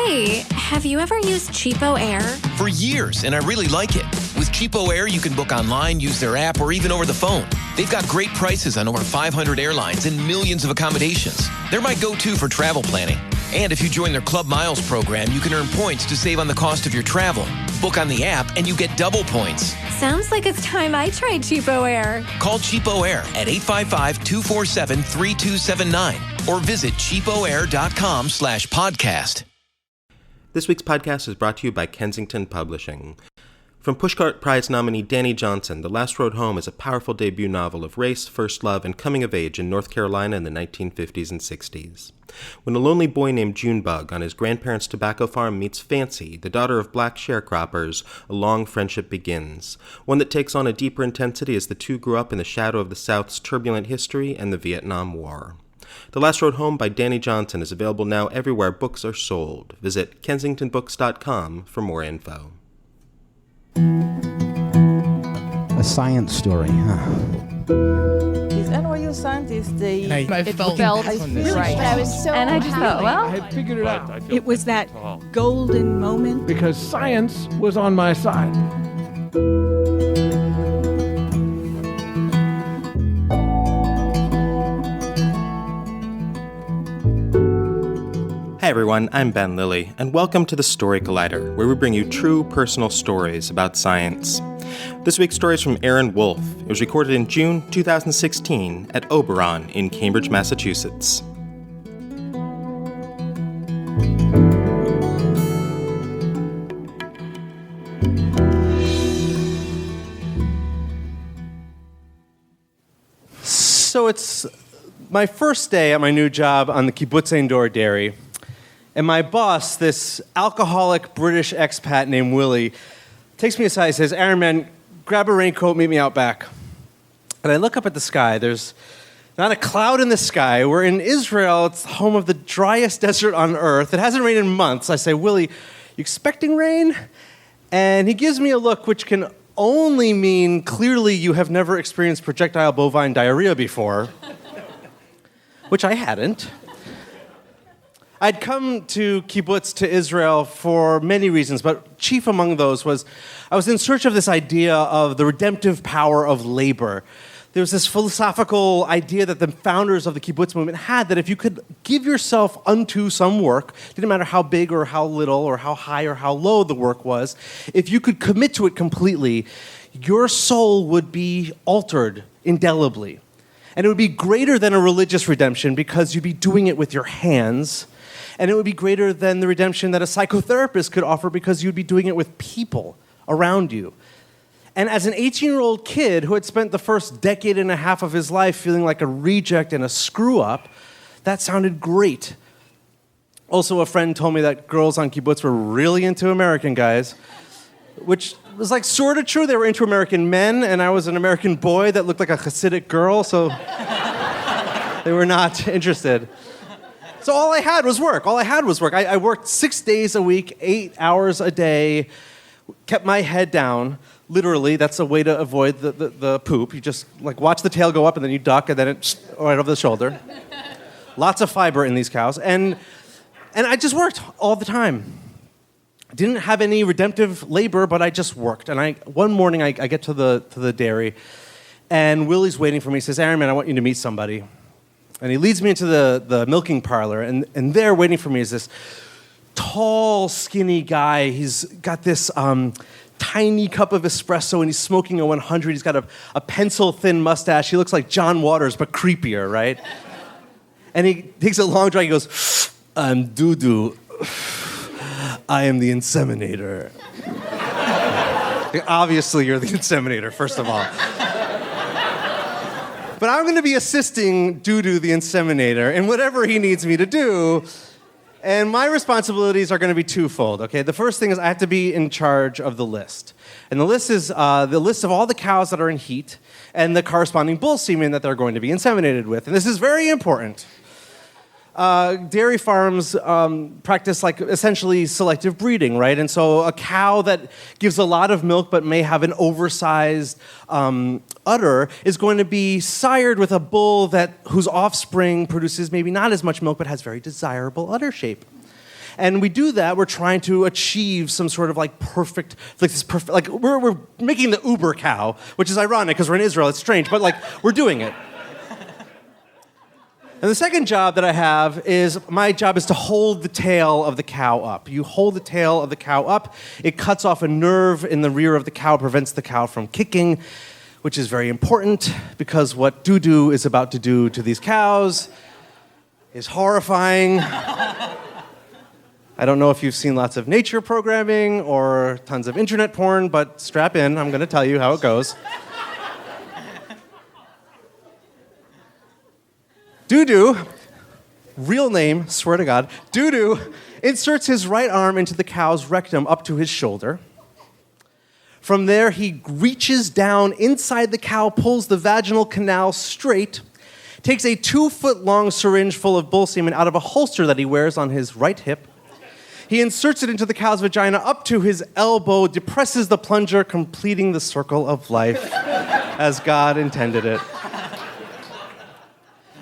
Hey, have you ever used Cheapo Air? For years, and I really like it. With Cheapo Air, you can book online, use their app, or even over the phone. They've got great prices on over 500 airlines and millions of accommodations. They're my go-to for travel planning. And if you join their Club Miles program, you can earn points to save on the cost of your travel. Book on the app, and you get double points. Sounds like it's time I tried Cheapo Air. Call Cheapo Air at 855-247-3279 or visit cheapoair.com/podcast. This week's podcast is brought to you by Kensington Publishing. From Pushcart Prize nominee Danny Johnson, The Last Road Home is a powerful debut novel of race, first love, and coming of age in North Carolina in the 1950s and 60s. When a lonely boy named Junebug on his grandparents' tobacco farm meets Fancy, the daughter of black sharecroppers, a long friendship begins, one that takes on a deeper intensity as the two grew up in the shadow of the South's turbulent history and the Vietnam War. The Last Road Home by Danny Johnson is available now everywhere books are sold. Visit kensingtonbooks.com for more info. A science story, huh? These NYU scientists, I felt right. I was so And I just thought, well, I figured it out. It was that golden moment. Because science was on my side. Hi everyone, I'm Ben Lilly, and welcome to the Story Collider, where we bring you true personal stories about science. This week's story is from Aaron Wolfe. It was recorded in June 2016 at Oberon in Cambridge, Massachusetts. So it's my first day at my new job on the kibbutz indoor dairy. And my boss, this alcoholic British expat named Willie, takes me aside and says, "Aaron, man, grab a raincoat, meet me out back." And I look up at the sky. There's not a cloud in the sky. We're in Israel. It's the home of the driest desert on earth. It hasn't rained in months. I say, "Willie, you expecting rain?" And he gives me a look which can only mean clearly you have never experienced projectile bovine diarrhea before, which I hadn't. I'd come to kibbutz, to Israel, for many reasons, but chief among those was I was in search of this idea of the redemptive power of labor. There was this philosophical idea that the founders of the kibbutz movement had, that if you could give yourself unto some work, didn't matter how big or how little or how high or how low the work was, if you could commit to it completely, your soul would be altered indelibly. And it would be greater than a religious redemption because you'd be doing it with your hands. And it would be greater than the redemption that a psychotherapist could offer because you'd be doing it with people around you. And as an 18-year-old kid who had spent the first decade and a half of his life feeling like a reject and a screw-up, that sounded great. Also, a friend told me that girls on kibbutz were really into American guys, which was like sort of true. They were into American men, and I was an American boy that looked like a Hasidic girl, so they were not interested. So all I had was work. I worked 6 days a week, 8 hours a day, kept my head down. Literally, that's a way to avoid the poop. You just like watch the tail go up and then you duck and then it's right over the shoulder. Lots of fiber in these cows. And I just worked all the time. Didn't have any redemptive labor, but I just worked. And one morning I get to the dairy and Willie's waiting for me. He says, "Aaron, man, I want you to meet somebody." And he leads me into the milking parlor, and there waiting for me is this tall, skinny guy. He's got this tiny cup of espresso, and he's smoking a 100. He's got a pencil-thin mustache. He looks like John Waters, but creepier, right? And he takes a long drag. He goes, "I'm Doo-Doo. I am the Inseminator." Obviously, you're the Inseminator, first of all. But I'm going to be assisting Doo-Doo, the Inseminator, in whatever he needs me to do. And my responsibilities are going to be twofold, okay? The first thing is I have to be in charge of the list. And the list is the list of all the cows that are in heat and the corresponding bull semen that they're going to be inseminated with. And this is very important. Dairy farms practice like essentially selective breeding, right? And so a cow that gives a lot of milk but may have an oversized udder is going to be sired with a bull whose offspring produces maybe not as much milk but has very desirable udder shape. And we do that, we're trying to achieve some sort of perfect, we're making the Uber cow, which is ironic because we're in Israel, it's strange, but we're doing it. And the second job that I have is, my job is to hold the tail of the cow up. You hold the tail of the cow up, it cuts off a nerve in the rear of the cow, prevents the cow from kicking, which is very important because what doo-doo is about to do to these cows is horrifying. I don't know if you've seen lots of nature programming or tons of internet porn, but strap in, I'm going to tell you how it goes. Doo-doo, real name, swear to God, Doo-doo inserts his right arm into the cow's rectum up to his shoulder. From there, he reaches down inside the cow, pulls the vaginal canal straight, takes a 2-foot-long syringe full of bull semen out of a holster that he wears on his right hip. He inserts it into the cow's vagina up to his elbow, depresses the plunger, completing the circle of life as God intended it.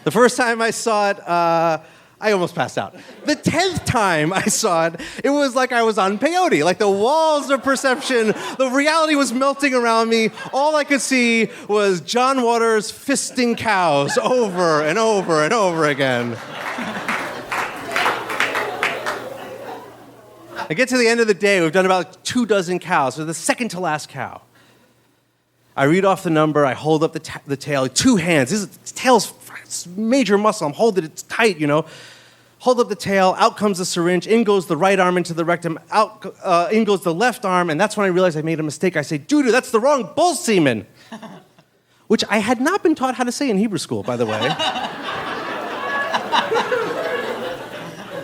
The first time I saw it, I almost passed out. The 10th time I saw it, it was like I was on peyote. Like the walls of perception, the reality was melting around me. All I could see was John Waters fisting cows over and over and over again. I get to the end of the day, we've done about 24 cows, so the second to last cow. I read off the number, I hold up the tail, 2 hands. This tail's major muscle, I'm holding it tight, Hold up the tail, out comes the syringe, in goes the right arm into the rectum, in goes the left arm, and that's when I realized I made a mistake. I say, doo-doo, that's the wrong bull semen. Which I had not been taught how to say in Hebrew school, by the way.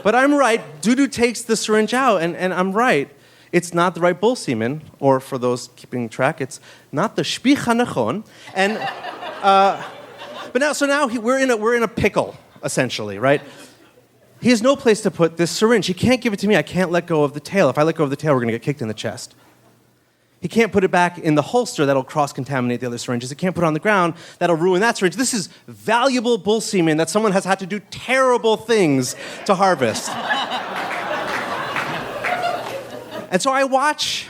But I'm right, doo-doo takes the syringe out, and I'm right. It's not the right bull semen, or for those keeping track, it's not the shpich hanachon. And but now we're in a pickle, essentially, right? He has no place to put this syringe. He can't give it to me. I can't let go of the tail. If I let go of the tail, we're going to get kicked in the chest. He can't put it back in the holster. That'll cross-contaminate the other syringes. He can't put it on the ground. That'll ruin that syringe. This is valuable bull semen that someone has had to do terrible things to harvest. And so I watch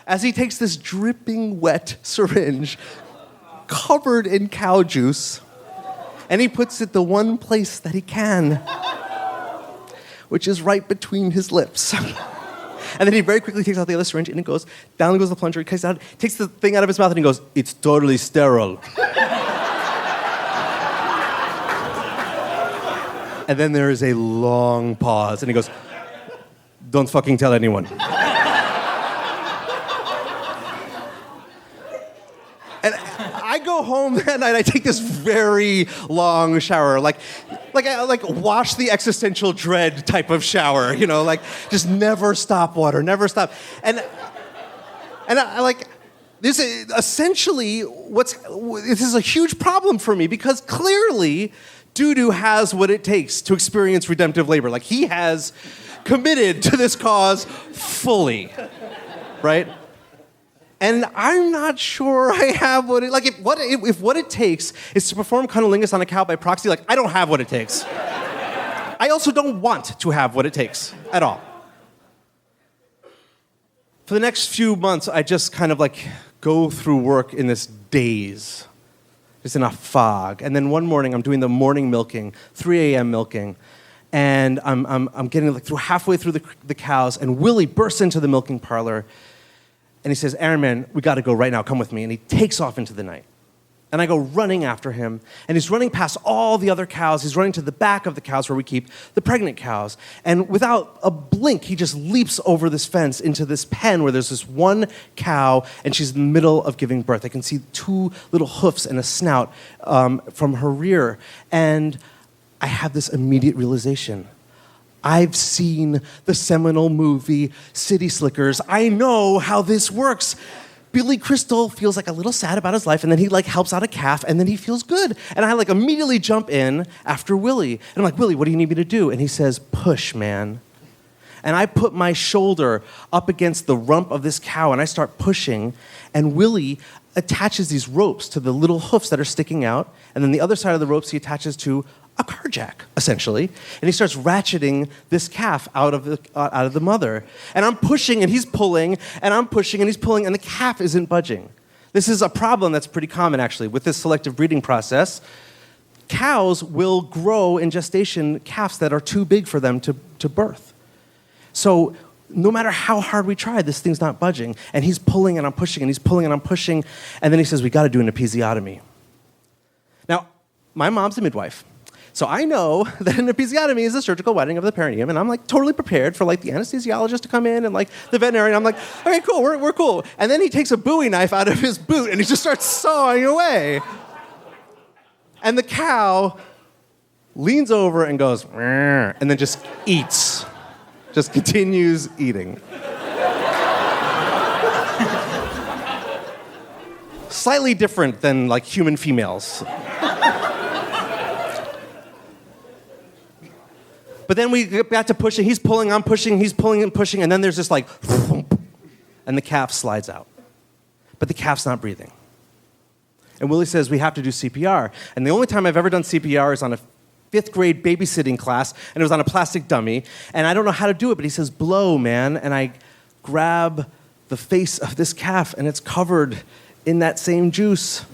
as he takes this dripping wet syringe covered in cow juice, and he puts it the one place that he can, which is right between his lips. And then he very quickly takes out the other syringe, and it goes, down goes the plunger, he takes the thing out of his mouth, and he goes, it's totally sterile. And then there is a long pause, and he goes, don't fucking tell anyone. And I go home that night, I take this very long shower, like wash the existential dread type of shower, just never stop water, never stop. And I this is essentially this is a huge problem for me because clearly Doo-doo has what it takes to experience redemptive labor. Like he has committed to this cause fully, right? And I'm not sure I have what it, if what it takes is to perform cunnilingus on a cow by proxy, I don't have what it takes. I also don't want to have what it takes at all. For the next few months, I just kind of go through work in this daze, just in a fog. And then one morning, I'm doing the morning milking, 3 a.m. milking, and I'm getting through halfway through the cows, and Willie bursts into the milking parlor, and he says, Aaron, man, we got to go right now. Come with me. And he takes off into the night. And I go running after him, and he's running past all the other cows. He's running to the back of the cows where we keep the pregnant cows. And without a blink, he just leaps over this fence into this pen where there's this one cow, and she's in the middle of giving birth. I can see 2 little hoofs and a snout from her rear. And I have this immediate realization. I've seen the seminal movie City Slickers. I know how this works. Billy Crystal feels a little sad about his life, and then he helps out a calf, and then he feels good. And I immediately jump in after Willie. And I'm Willie, what do you need me to do? And he says, push, man. And I put my shoulder up against the rump of this cow, and I start pushing, and Willie attaches these ropes to the little hoofs that are sticking out, and then the other side of the ropes he attaches to a carjack, essentially. And he starts ratcheting this calf out of the mother. And I'm pushing, and he's pulling, and I'm pushing, and he's pulling, and the calf isn't budging. This is a problem that's pretty common, actually, with this selective breeding process. Cows will grow in gestation calves that are too big for them to birth. So no matter how hard we try, this thing's not budging. And he's pulling, and I'm pushing, and he's pulling, and I'm pushing. And then he says, we got to do an episiotomy. Now, my mom's a midwife. So I know that an episiotomy is a surgical wetting of the perineum, and I'm like totally prepared for like the anesthesiologist to come in and like the veterinarian. I'm like, okay, cool, we're cool. And then he takes a Bowie knife out of his boot and he just starts sawing away. And the cow leans over and goes, and then just eats, just continues eating. Slightly different than like human females. But then we get back to pushing. He's pulling, I'm pushing, he's pulling and pushing, and then there's this like, and the calf slides out. But the calf's not breathing. And Willie says, we have to do CPR. And the only time I've ever done CPR is on a 5th grade babysitting class, and it was on a plastic dummy. And I don't know how to do it, but he says, blow, man. And I grab the face of this calf, and it's covered in that same juice.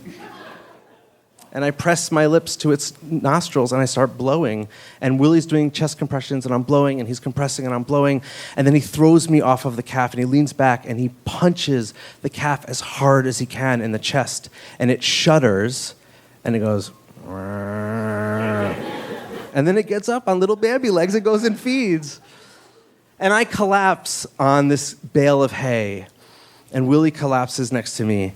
And I press my lips to its nostrils, and I start blowing. And Willie's doing chest compressions, and I'm blowing, and he's compressing, and I'm blowing. And then he throws me off of the calf, and he leans back, and he punches the calf as hard as he can in the chest. And it shudders, and it goes, and then it gets up on little Bambi legs and goes and feeds. And I collapse on this bale of hay, and Willie collapses next to me.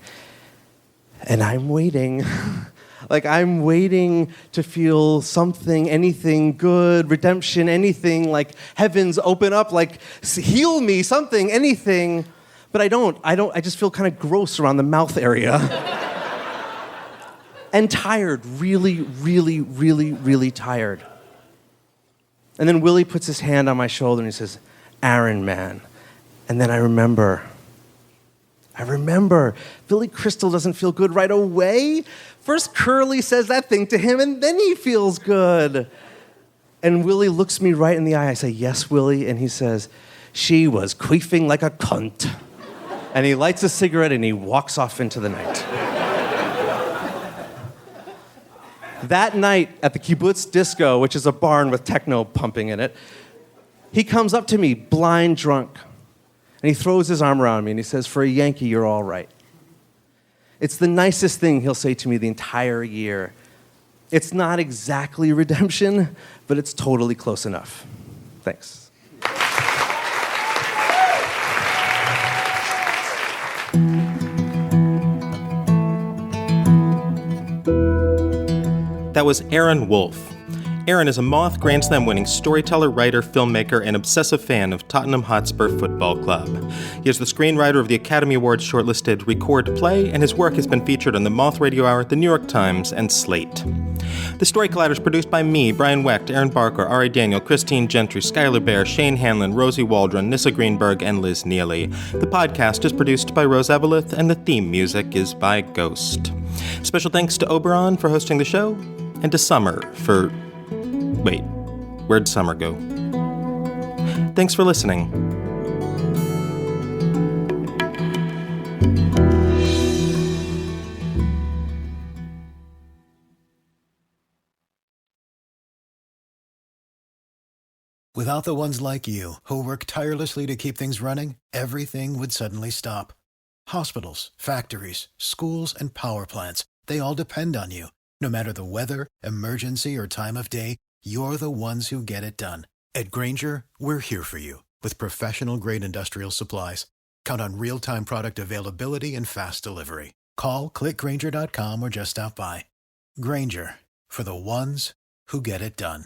And I'm waiting. Like, I'm waiting to feel something, anything good, redemption, anything, like heavens open up, like heal me, something, anything. But I don't. I just feel kind of gross around the mouth area. And tired, really, really, really, really tired. And then Willie puts his hand on my shoulder and he says, Aaron, man. And then I remember, Billy Crystal doesn't feel good right away. First Curly says that thing to him, and then he feels good. And Willie looks me right in the eye. I say, yes, Willie. And he says, she was queefing like a cunt. And he lights a cigarette, and he walks off into the night. That night at the kibbutz disco, which is a barn with techno pumping in it, he comes up to me, blind drunk. And he throws his arm around me, and he says, for a Yankee, you're all right. It's the nicest thing he'll say to me the entire year. It's not exactly redemption, but it's totally close enough. Thanks. That was Aaron Wolfe. Aaron is a Moth Grand Slam winning storyteller, writer, filmmaker, and obsessive fan of Tottenham Hotspur Football Club. He is the screenwriter of the Academy Awards Shortlisted Record Play, and his work has been featured on the Moth Radio Hour, the New York Times, and Slate. The Story Collider is produced by me, Brian Wecht, Aaron Barker, Ari Daniel, Christine Gentry, Skylar Bear, Shane Hanlon, Rosie Waldron, Nissa Greenberg, and Liz Neely. The podcast is produced by Rose Eveleth, and the theme music is by Ghost. Special thanks to Oberon for hosting the show, and to Summer for... Wait, where'd Summer go? Thanks for listening. Without the ones like you, who work tirelessly to keep things running, everything would suddenly stop. Hospitals, factories, schools, and power plants, they all depend on you. No matter the weather, emergency, or time of day, you're the ones who get it done. At Grainger, we're here for you with professional-grade industrial supplies. Count on real-time product availability and fast delivery. Call, click Grainger.com, or just stop by. Grainger, for the ones who get it done.